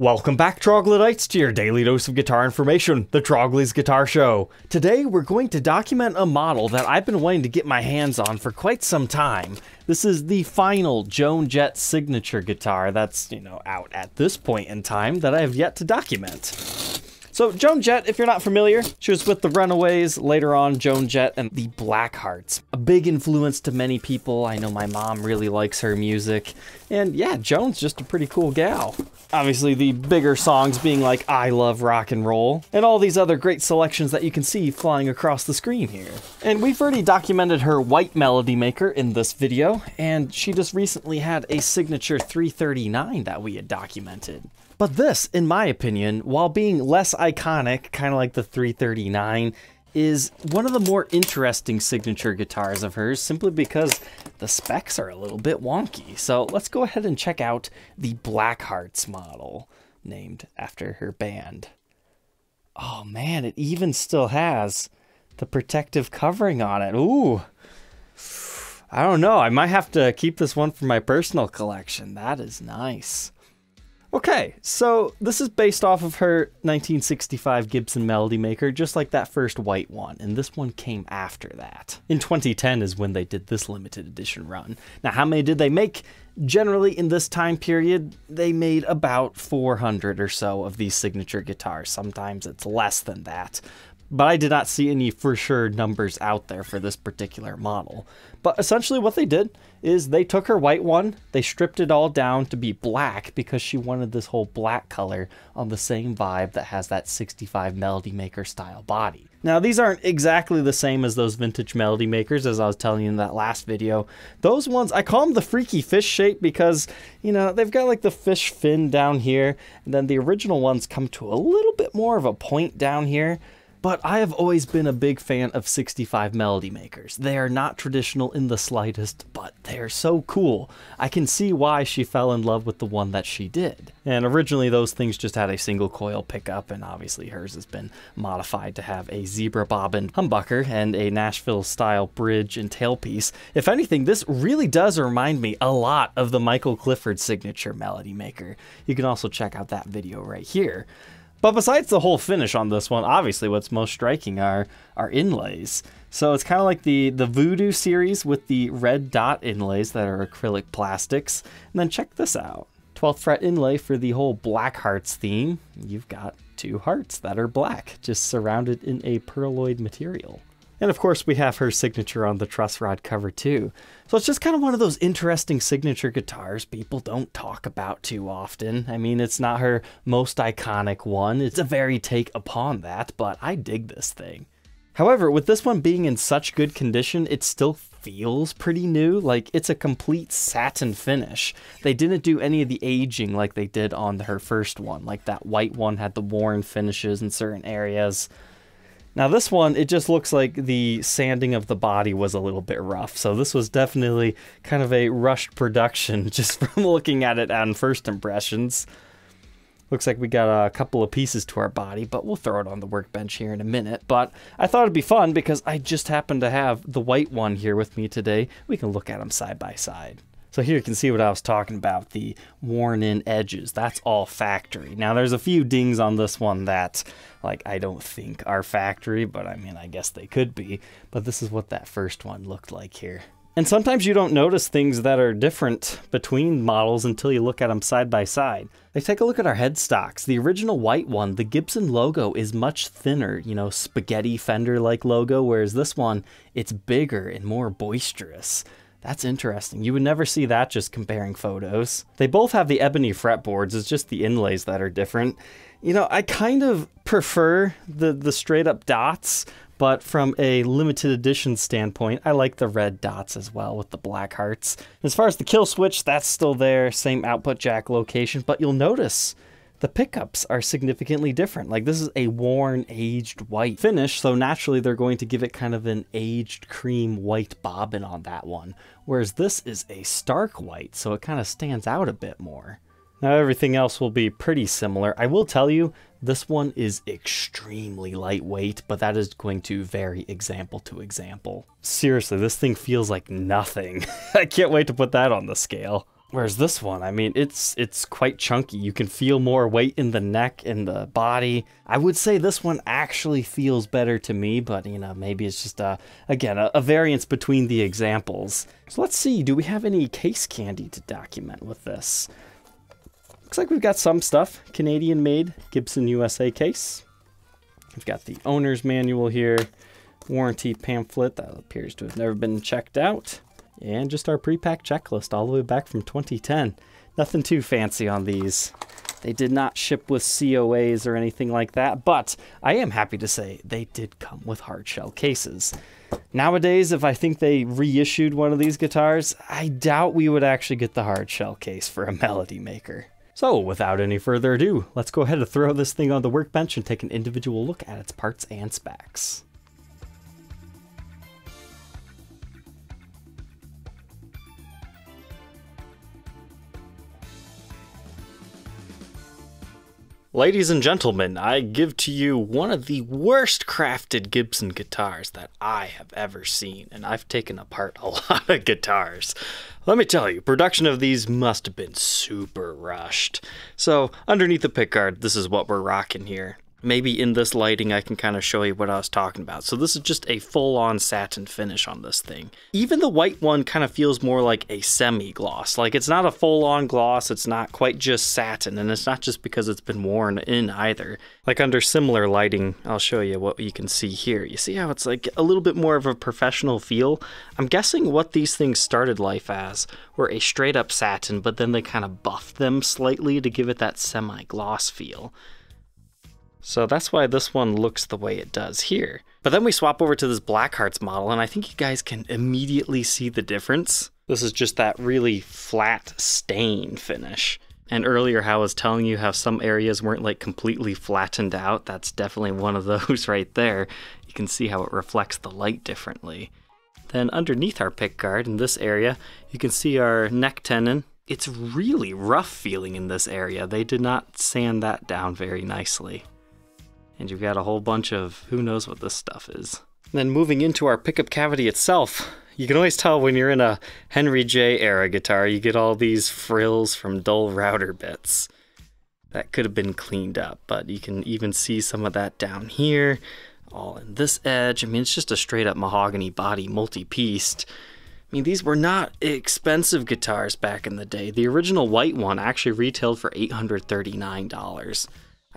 Welcome back, Troglodytes, to your daily dose of guitar information, the Trogly's Guitar Show. Today, we're going to document a model that I've been wanting to get my hands on for quite some time. This is the final Joan Jett signature guitar that's, out at this point in time that I have yet to document. So Joan Jett, if you're not familiar, she was with the Runaways, later on Joan Jett and the Blackhearts. A big influence to many people. I know my mom really likes her music. And yeah, Joan's just a pretty cool gal. Obviously the bigger songs being like I Love Rock and Roll, and all these other great selections that you can see flying across the screen here. And we've already documented her white melody maker in this video, and she just recently had a signature 339 that we had documented. But this, in my opinion, while being less iconic, kind of like the 339, is one of the more interesting signature guitars of hers, simply because the specs are a little bit wonky. So let's go ahead and check out the Blackhearts model, named after her band. Oh man, it even still has the protective covering on it. Ooh, I don't know, I might have to keep this one for my personal collection. That is nice. Okay, so this is based off of her 1965 Gibson Melody Maker, just like that first white one, and this one came after that. In 2010 is when they did this limited edition run. Now, how many did they make? Generally, in this time period, they made about 400 or so of these signature guitars. Sometimes it's less than that. But I did not see any for sure numbers out there for this particular model. But essentially what they did is they took her white one, they stripped it all down to be black because she wanted this whole black color on the same vibe that has that 65 Melody Maker style body. Now these aren't exactly the same as those vintage Melody Makers, as I was telling you in that last video. Those ones, I call them the freaky fish shape because, they've got like the fish fin down here, and then the original ones come to a little bit more of a point down here. But I have always been a big fan of 65 Melody Makers. They are not traditional in the slightest, but they are so cool. I can see why she fell in love with the one that she did. And originally those things just had a single coil pickup, and obviously hers has been modified to have a zebra bobbin humbucker and a Nashville style bridge and tailpiece. If anything, this really does remind me a lot of the Michael Clifford signature Melody Maker. You can also check out that video right here. But besides the whole finish on this one, obviously what's most striking are inlays. So it's kind of like the Voodoo series with the red dot inlays that are acrylic plastics. And then check this out. 12th fret inlay for the whole Blackhearts theme. You've got two hearts that are black, just surrounded in a pearloid material. And of course we have her signature on the truss rod cover too. So it's just kind of one of those interesting signature guitars people don't talk about too often. I mean, it's not her most iconic one. It's a very take upon that, but I dig this thing. However, with this one being in such good condition, it still feels pretty new. Like, it's a complete satin finish. They didn't do any of the aging like they did on her first one. Like that white one had the worn finishes in certain areas. Now this one, it just looks like the sanding of the body was a little bit rough. So this was definitely kind of a rushed production just from looking at it on first impressions. Looks like we got a couple of pieces to our body, but we'll throw it on the workbench here in a minute. But I thought it'd be fun because I just happen to have the white one here with me today. We can look at them side by side. So here you can see what I was talking about, the worn in edges. That's all factory. Now there's a few dings on this one that, I don't think are factory, but I mean, I guess they could be. But this is what that first one looked like here. And sometimes you don't notice things that are different between models until you look at them side by side. Take a look at our headstocks. The original white one, the Gibson logo is much thinner, spaghetti Fender-like logo, whereas this one, it's bigger and more boisterous. That's interesting. You would never see that just comparing photos. They both have the ebony fretboards, it's just the inlays that are different. I kind of prefer the straight up dots, but from a limited edition standpoint, I like the red dots as well with the Blackhearts. As far as the kill switch, that's still there, same output jack location, but you'll notice the pickups are significantly different. Like, this is a worn, aged white finish, so naturally they're going to give it kind of an aged cream white bobbin on that one. Whereas this is a stark white, so it kind of stands out a bit more. Now everything else will be pretty similar. I will tell you, this one is extremely lightweight, but that is going to vary example to example. Seriously, this thing feels like nothing. I can't wait to put that on the scale. Whereas this one, I mean, it's quite chunky. You can feel more weight in the neck and the body. I would say this one actually feels better to me, but you know, maybe it's just again a variance between the examples. So let's see, do we have any case candy to document with this? Looks like we've got some stuff. Canadian made Gibson USA case. We've got the owner's manual here, warranty pamphlet that appears to have never been checked out. And just our pre-packed checklist all the way back from 2010. Nothing too fancy on these. They did not ship with COAs or anything like that, but I am happy to say they did come with hard shell cases. Nowadays, if I think they reissued one of these guitars, I doubt we would actually get the hard shell case for a Melody Maker. So without any further ado, let's go ahead and throw this thing on the workbench and take an individual look at its parts and specs. Ladies and gentlemen, I give to you one of the worst crafted Gibson guitars that I have ever seen, and I've taken apart a lot of guitars. Let me tell you, production of these must have been super rushed. So, underneath the pickguard, this is what we're rocking here. Maybe in this lighting I can kind of show you what I was talking about. So this is just a full-on satin finish on this thing. Even the white one kind of feels more like a semi-gloss. Like it's not a full-on gloss, it's not quite just satin, and it's not just because it's been worn in either. Like under similar lighting, I'll show you what you can see here. You see how it's like a little bit more of a professional feel? I'm guessing what these things started life as were a straight-up satin, but then they kind of buffed them slightly to give it that semi-gloss feel. So that's why this one looks the way it does here. But then we swap over to this Blackhearts model, and I think you guys can immediately see the difference. This is just that really flat stain finish. And earlier how I was telling you how some areas weren't like completely flattened out, that's definitely one of those right there. You can see how it reflects the light differently. Then underneath our pickguard in this area, you can see our neck tenon. It's really rough feeling in this area. They did not sand that down very nicely. And you've got a whole bunch of who knows what this stuff is. Then moving into our pickup cavity itself, you can always tell when you're in a Henry J era guitar, you get all these frills from dull router bits. That could have been cleaned up, but you can even see some of that down here, all in this edge. I mean, it's just a straight up mahogany body, multi-pieced. I mean, these were not expensive guitars back in the day. The original white one actually retailed for $839.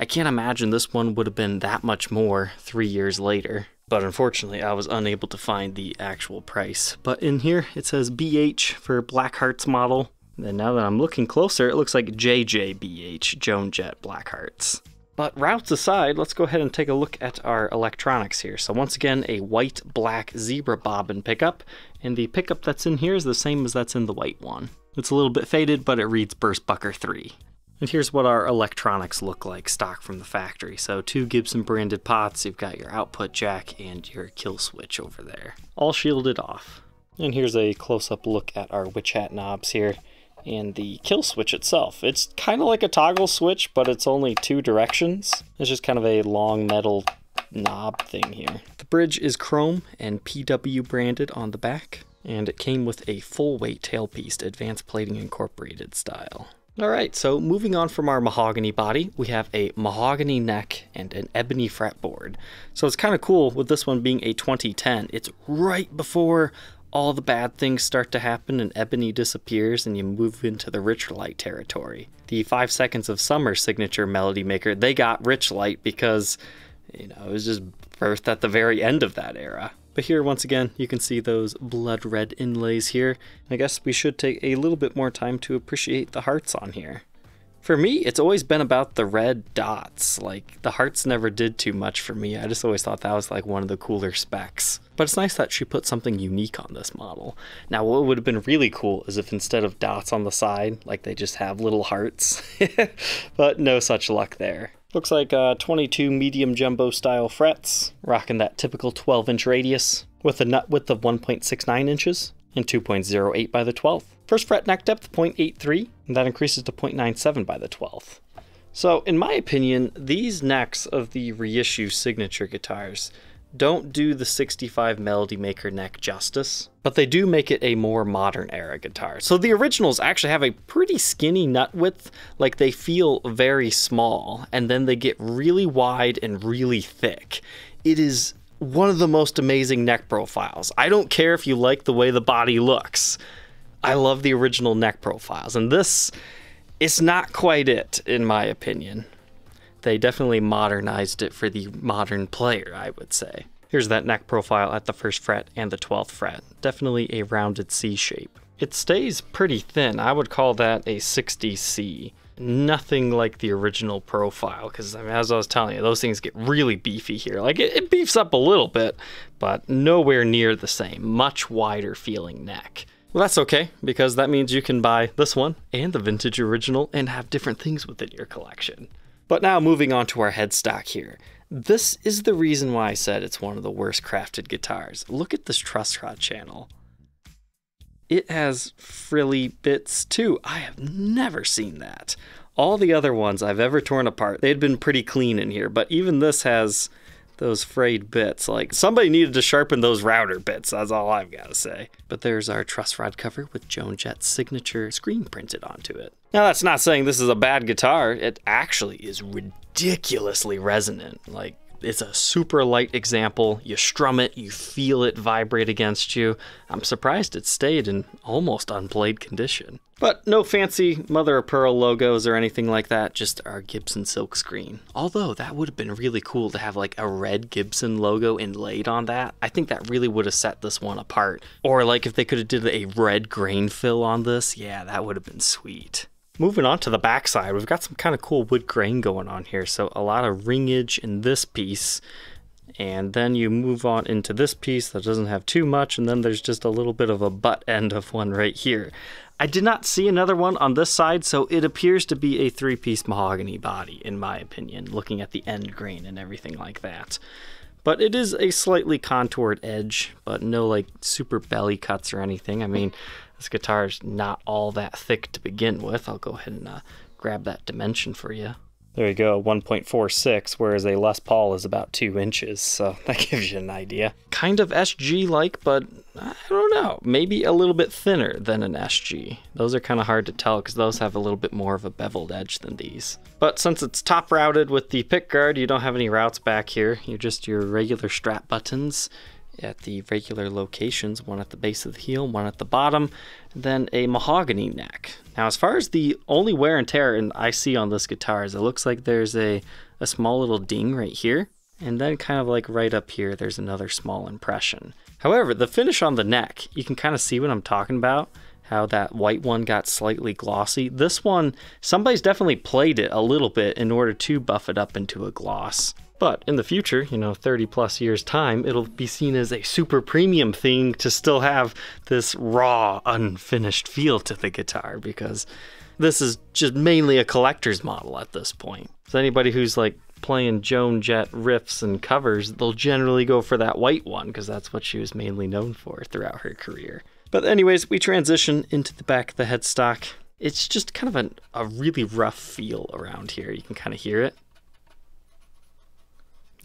I can't imagine this one would have been that much more 3 years later. But unfortunately, I was unable to find the actual price. But in here, it says BH for Blackhearts model. And now that I'm looking closer, it looks like JJBH, Joan Jett Blackhearts. But routes aside, let's go ahead and take a look at our electronics here. So once again, a white-black zebra bobbin pickup. And the pickup that's in here is the same as that's in the white one. It's a little bit faded, but it reads Burstbucker 3. And here's what our electronics look like stock from the factory. So 2 Gibson branded pots, you've got your output jack and your kill switch over there. All shielded off. And here's a close-up look at our witch hat knobs here and the kill switch itself. It's kind of like a toggle switch, but it's only 2 directions. It's just kind of a long metal knob thing here. The bridge is chrome and PW branded on the back, and it came with a full weight tailpiece, advanced plating incorporated style. Alright, so moving on from our mahogany body, we have a mahogany neck and an ebony fretboard. So it's kind of cool with this one being a 2010. It's right before all the bad things start to happen and ebony disappears and you move into the richer light territory. The 5 Seconds of Summer signature Melody Maker, they got rich light because, you know, it was just birthed at the very end of that era. But here, once again, you can see those blood red inlays here. I guess we should take a little bit more time to appreciate the hearts on here. For me, it's always been about the red dots. Like, the hearts never did too much for me. I just always thought that was like one of the cooler specs. But it's nice that she put something unique on this model. Now, what would have been really cool is if instead of dots on the side, like they just have little hearts. But no such luck there. Looks like 22 medium jumbo style frets, rocking that typical 12-inch radius with a nut width of 1.69 inches and 2.08 by the 12th. First fret neck depth 0.83, and that increases to 0.97 by the 12th. So in my opinion, these necks of the Reissue signature guitars, don't do the 65 Melody Maker neck justice, but they do make it a more modern era guitar. So the originals actually have a pretty skinny nut width, like they feel very small, and then they get really wide and really thick. It is one of the most amazing neck profiles. I don't care if you like the way the body looks. I love the original neck profiles, and this is not quite it, in my opinion. They definitely modernized it for the modern player, I would say. Here's that neck profile at the 1st fret and the 12th fret. Definitely a rounded C shape. It stays pretty thin. I would call that a 60C. Nothing like the original profile, because I mean, as I was telling you, those things get really beefy here. Like it beefs up a little bit, but nowhere near the same. Much wider feeling neck. Well, that's okay, because that means you can buy this one and the vintage original and have different things within your collection. But now moving on to our headstock here. This is the reason why I said it's one of the worst crafted guitars. Look at this truss rod channel. It has frilly bits too. I have never seen that. All the other ones I've ever torn apart, they'd been pretty clean in here, but even this has those frayed bits. Like, somebody needed to sharpen those router bits, that's all I've got to say. But there's our truss rod cover with Joan Jett's signature screen printed onto it. Now, that's not saying this is a bad guitar. It actually is ridiculously resonant. Like, it's a super light example. You strum it, you feel it vibrate against you. I'm surprised it stayed in almost unplayed condition. But no fancy mother of pearl logos or anything like that, just our Gibson silkscreen. Although that would have been really cool to have like a red Gibson logo inlaid on that. I think that really would have set this one apart. Or like if they could have did a red grain fill on this, yeah, that would have been sweet. Moving on to the backside, we've got some kind of cool wood grain going on here. So a lot of ringage in this piece. And then you move on into this piece that doesn't have too much. And then there's just a little bit of a butt end of one right here. I did not see another one on this side, so it appears to be a 3-piece mahogany body, in my opinion, looking at the end grain and everything like that. But it is a slightly contoured edge, but no like super belly cuts or anything. I mean, this guitar is not all that thick to begin with. I'll go ahead and grab that dimension for you. There you go, 1.46, whereas a Les Paul is about 2 inches, so that gives you an idea. Kind of SG-like, but I don't know, maybe a little bit thinner than an SG. Those are kind of hard to tell because those have a little bit more of a beveled edge than these. But since it's top routed with the pickguard, you don't have any routes back here. You're just your regular strap buttons at the regular locations, one at the base of the heel, one at the bottom, then a mahogany neck. Now, as far as the only wear and tear I see on this guitar is it looks like there's a small little ding right here, and then kind of like right up here, there's another small impression. However, the finish on the neck, you can kind of see what I'm talking about, how that white one got slightly glossy. This one, somebody's definitely played it a little bit in order to buff it up into a gloss. But in the future, 30 plus years time, it'll be seen as a super premium thing to still have this raw, unfinished feel to the guitar, because this is just mainly a collector's model at this point. So anybody who's like playing Joan Jett riffs and covers, they'll generally go for that white one, because that's what she was mainly known for throughout her career. But anyways, we transition into the back of the headstock. It's just kind of a really rough feel around here. You can kind of hear it.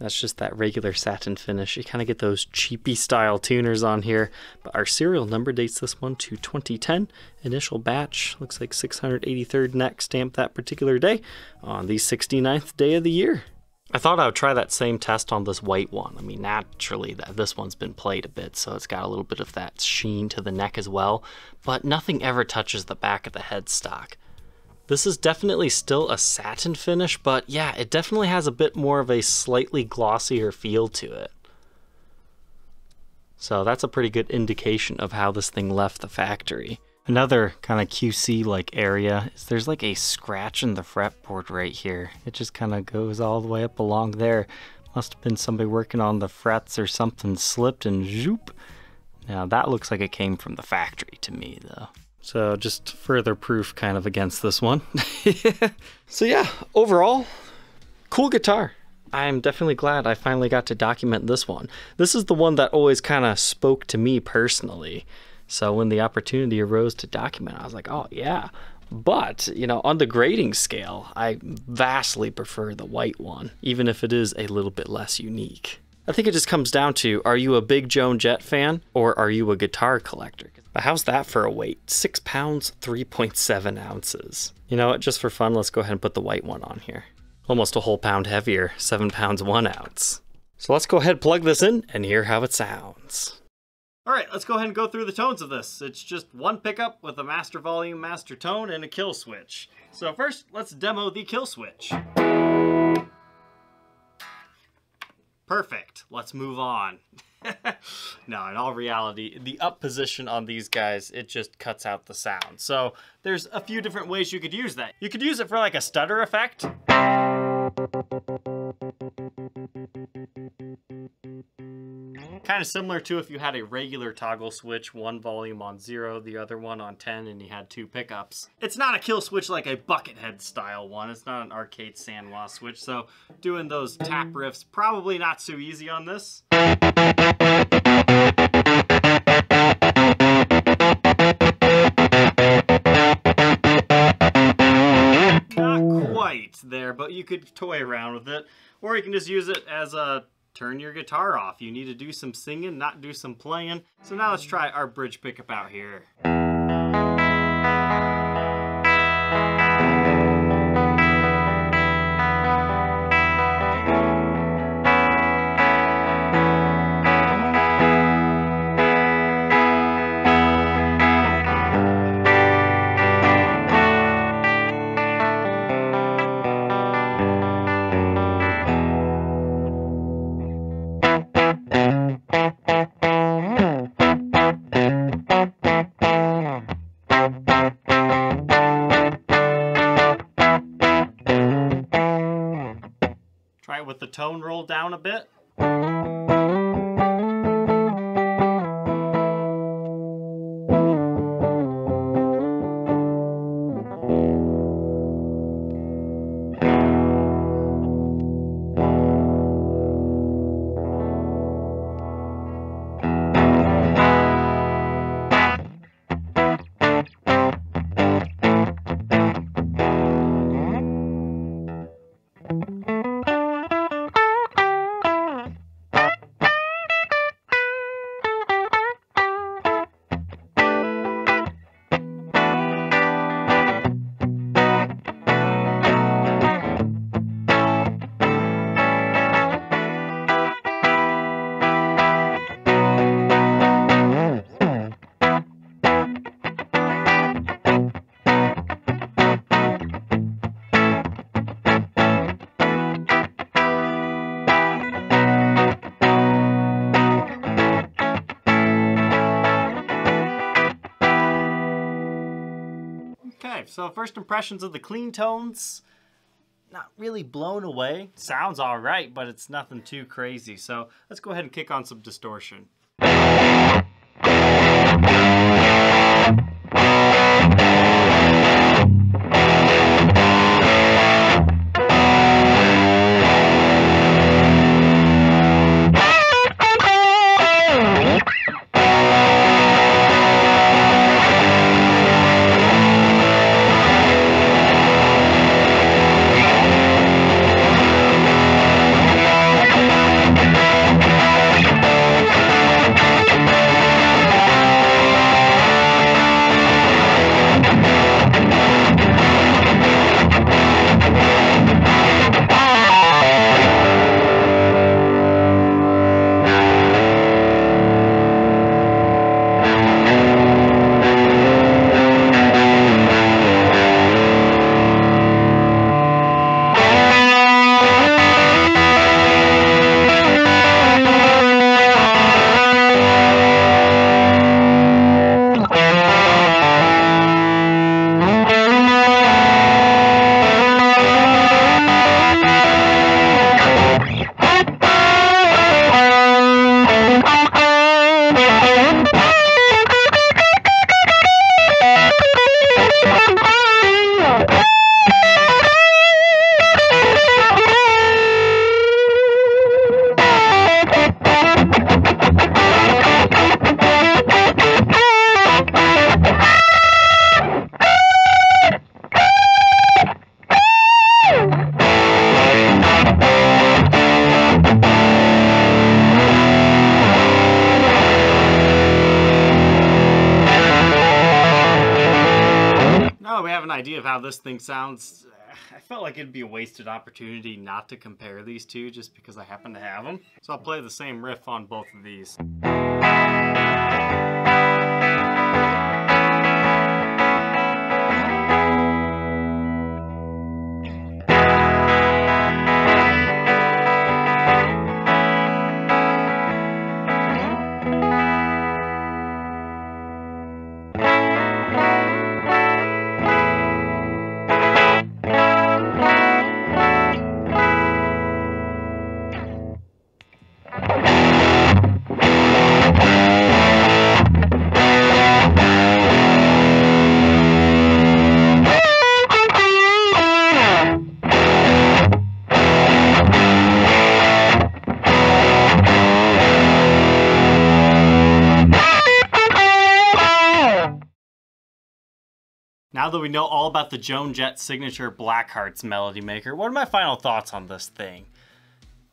That's just that regular satin finish. You kind of get those cheapy style tuners on here. But our serial number dates this one to 2010. Initial batch looks like 683rd neck stamped that particular day on the 69th day of the year. I thought I would try that same test on this white one. I mean, naturally, this one's been played a bit, so it's got a little bit of that sheen to the neck as well. But nothing ever touches the back of the headstock. This is definitely still a satin finish, but yeah, it definitely has a bit more of a slightly glossier feel to it. So that's a pretty good indication of how this thing left the factory. Another kind of QC-like area is there's like a scratch in the fretboard right here. It just kind of goes all the way up along there. Must have been somebody working on the frets or something slipped and zoop. Now that looks like it came from the factory to me though. So just further proof kind of against this one. So yeah, overall, cool guitar. I'm definitely glad I finally got to document this one. This is the one that always kind of spoke to me personally. So when the opportunity arose to document, I was like, oh yeah. But, on the grading scale, I vastly prefer the white one, even if it is a little bit less unique. I think it just comes down to, are you a big Joan Jett fan or are you a guitar collector? But how's that for a weight? 6 pounds, 3.7 ounces. You know what, just for fun, let's go ahead and put the white one on here. Almost a whole pound heavier, 7 pounds, 1 ounce. So let's go ahead and plug this in and hear how it sounds. All right, let's go ahead and go through the tones of this. It's just one pickup with a master volume, master tone, and a kill switch. So first, let's demo the kill switch. Perfect, let's move on. No, in all reality, the up position on these guys, it just cuts out the sound. So there's a few different ways you could use that. You could use it for like a stutter effect. Kind of similar to if you had a regular toggle switch, one volume on 0, the other one on 10, and you had 2 pickups. It's not a kill switch like a Buckethead style one. It's not an arcade Sanwa switch, so doing those tap riffs, probably not so easy on this. Not quite there, but you could toy around with it, or you can just use it as a turn your guitar off. You need to do some singing, not do some playing. So now let's try our bridge pickup out here. Try it with the tone rolled down a bit. Okay, so first impressions of the clean tones, not really blown away. Sounds all right, but it's nothing too crazy. So let's go ahead and kick on some distortion. Now that we have an idea of how this thing sounds, I felt like it'd be a wasted opportunity not to compare these two just because I happen to have them. So I'll play the same riff on both of these. Now that we know all about the Joan Jett signature Blackhearts melody maker, what are my final thoughts on this thing?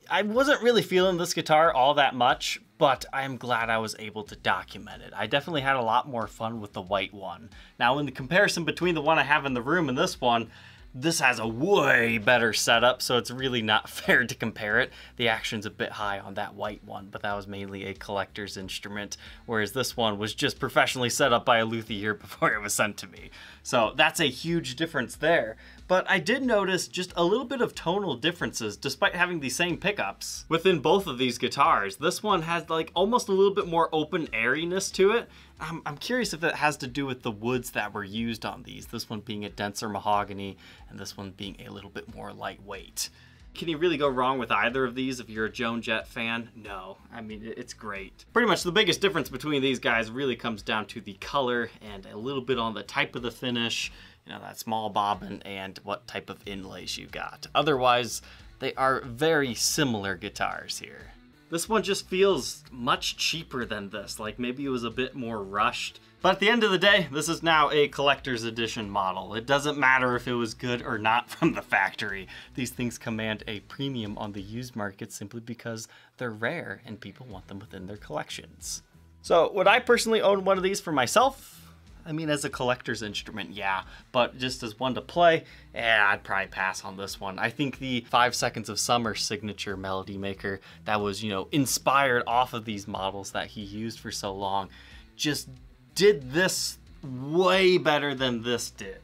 I wasn't really feeling this guitar all that much, but I'm glad I was able to document it. I definitely had a lot more fun with the white one. Now, in the comparison between the one I have in the room and this one, this has a way better setup, so it's really not fair to compare it. The action's a bit high on that white one, but that was mainly a collector's instrument, whereas this one was just professionally set up by a luthier before it was sent to me. So that's a huge difference there. But I did notice just a little bit of tonal differences despite having the same pickups within both of these guitars. This one has like almost a little bit more open airiness to it. I'm curious if it has to do with the woods that were used on these. This one being a denser mahogany and this one being a little bit more lightweight. Can you really go wrong with either of these if you're a Joan Jett fan? No, I mean, it's great. Pretty much the biggest difference between these guys really comes down to the color and a little bit on the type of the finish, you know, that small bobbin and what type of inlays you got. Otherwise, they are very similar guitars here. This one just feels much cheaper than this, like maybe it was a bit more rushed. But at the end of the day, this is now a collector's edition model. It doesn't matter if it was good or not from the factory. These things command a premium on the used market simply because they're rare and people want them within their collections. So would I personally own one of these for myself? I mean, as a collector's instrument, yeah, but just as one to play, I'd probably pass on this one. I think the 5 Seconds of Summer signature melody maker that was, you know, inspired off of these models that he used for so long just did this way better than this did.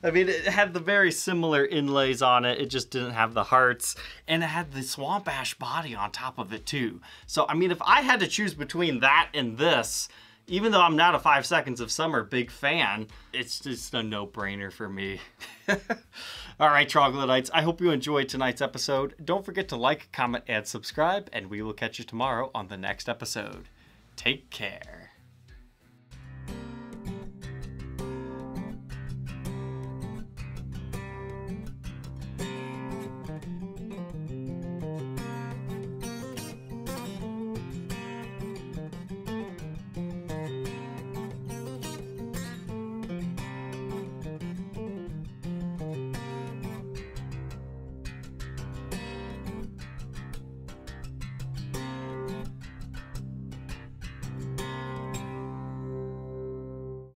I mean, it had the very similar inlays on it. It just didn't have the hearts, and it had the Swamp Ash body on top of it too. So, I mean, if I had to choose between that and this, even though I'm not a 5 Seconds of Summer big fan, it's just a no-brainer for me. All right, Troglodytes, I hope you enjoyed tonight's episode. Don't forget to like, comment, and subscribe, and we will catch you tomorrow on the next episode. Take care.